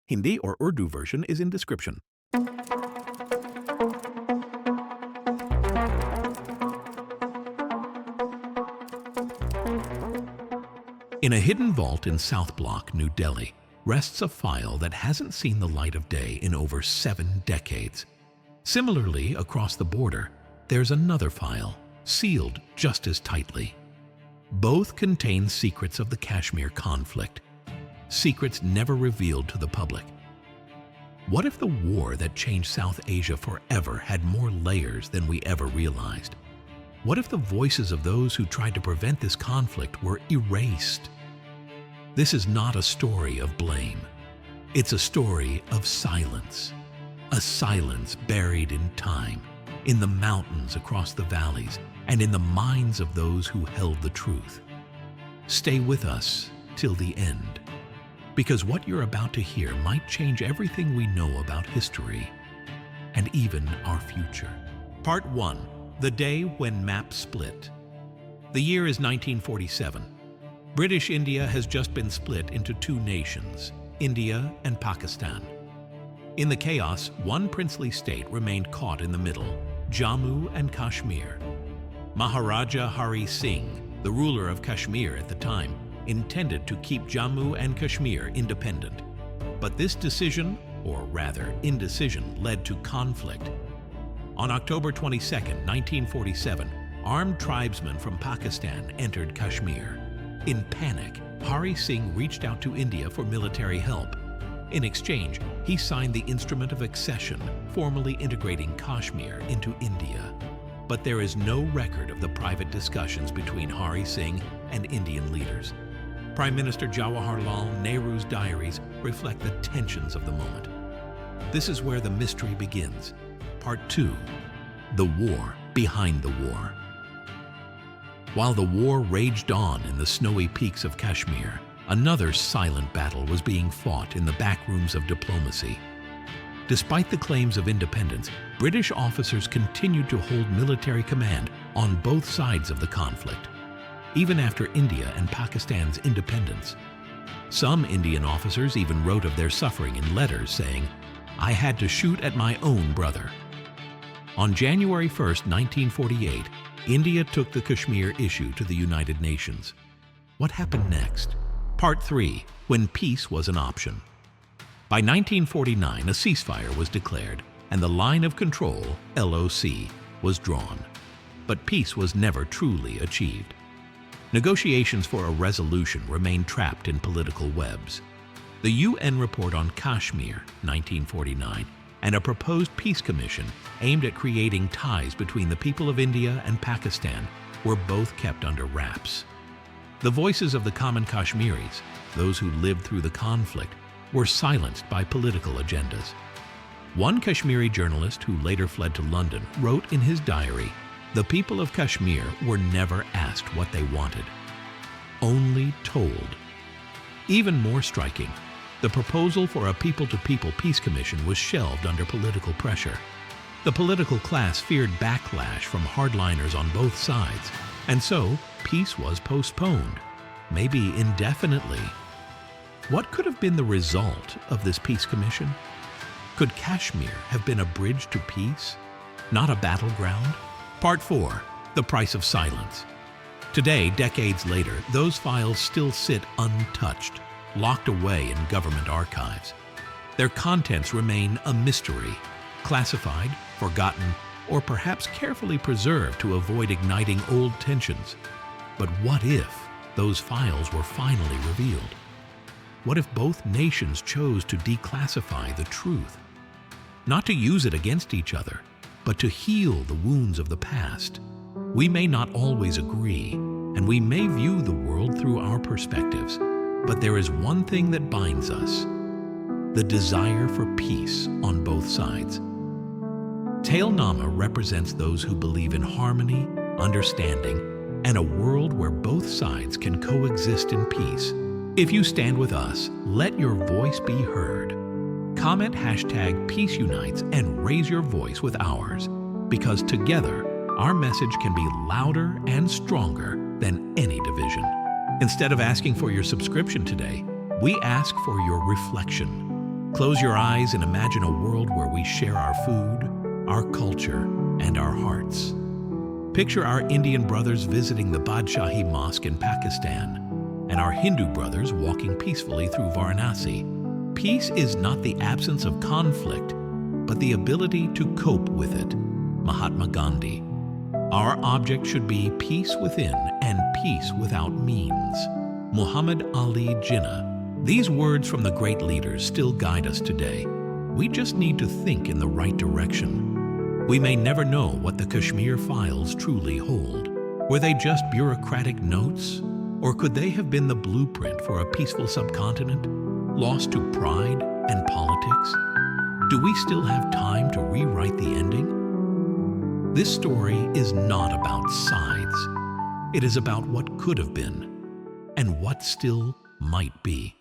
Hindi or Urdu version is in description. In a hidden vault in South Block, New Delhi, rests a file that hasn't seen the light of day in over 7 decades. Similarly, across the border, there's another file, sealed just as tightly. Both contain secrets of the Kashmir conflict, secrets never revealed to the public. What if the war that changed South Asia forever had more layers than we ever realized? What if the voices of those who tried to prevent this conflict were erased? This is not a story of blame. It's a story of silence. A silence buried in time, in the mountains across the valleys, and in the minds of those who held the truth. Stay with us till the end, because what you're about to hear might change everything we know about history and even our future. Part 1. The day when maps split. The year is 1947. British India has just been split into 2 nations, India and Pakistan. In the chaos, one princely state remained caught in the middle, Jammu and Kashmir. Maharaja Hari Singh, the ruler of Kashmir at the time, intended to keep Jammu and Kashmir independent. But this decision, or rather indecision, led to conflict. On October 22, 1947, armed tribesmen from Pakistan entered Kashmir. In panic, Hari Singh reached out to India for military help. In exchange, he signed the Instrument of Accession, formally integrating Kashmir into India. But there is no record of the private discussions between Hari Singh and Indian leaders. Prime Minister Jawaharlal Nehru's diaries reflect the tensions of the moment. This is where the mystery begins. Part 2. The War Behind the War. While the war raged on in the snowy peaks of Kashmir, another silent battle was being fought in the back rooms of diplomacy. Despite the claims of independence, British officers continued to hold military command on both sides of the conflict, even after India and Pakistan's independence. Some Indian officers even wrote of their suffering in letters saying, "I had to shoot at my own brother." On January 1, 1948, India took the Kashmir issue to the United Nations. What happened next? Part 3. When peace was an option. By 1949, a ceasefire was declared, and the line of control, LOC, was drawn. But peace was never truly achieved. Negotiations for a resolution remained trapped in political webs. The UN report on Kashmir, 1949, and a proposed peace commission aimed at creating ties between the people of India and Pakistan were both kept under wraps. The voices of the common Kashmiris, those who lived through the conflict, were silenced by political agendas. One Kashmiri journalist who later fled to London wrote in his diary, "The people of Kashmir were never asked what they wanted, only told." Even more striking, the proposal for a people-to-people peace commission was shelved under political pressure. The political class feared backlash from hardliners on both sides, and so peace was postponed, maybe indefinitely. What could have been the result of this peace commission? Could Kashmir have been a bridge to peace, not a battleground? Part 4. The Price of Silence. Today, decades later, those files still sit untouched, locked away in government archives. Their contents remain a mystery, classified, forgotten, or perhaps carefully preserved to avoid igniting old tensions. But what if those files were finally revealed? What if both nations chose to declassify the truth? Not to use it against each other, but to heal the wounds of the past. We may not always agree, and we may view the world through our perspectives, but there is one thing that binds us: the desire for peace on both sides. Tailnama represents those who believe in harmony, understanding, and a world where both sides can coexist in peace. If you stand with us, let your voice be heard. Comment #PeaceUnites and raise your voice with ours, because together, our message can be louder and stronger than any division. Instead of asking for your subscription today, we ask for your reflection. Close your eyes and imagine a world where we share our food, our culture, and our hearts. Picture our Indian brothers visiting the Badshahi Mosque in Pakistan, and our Hindu brothers walking peacefully through Varanasi. Peace is not the absence of conflict, but the ability to cope with it. Mahatma Gandhi. Our object should be peace within and peace without means. Muhammad Ali Jinnah. These words from the great leaders still guide us today. We just need to think in the right direction. We may never know what the Kashmir files truly hold. Were they just bureaucratic notes? Or could they have been the blueprint for a peaceful subcontinent, lost to pride and politics? Do we still have time to rewrite the ending? This story is not about sides. It is about what could have been and what still might be.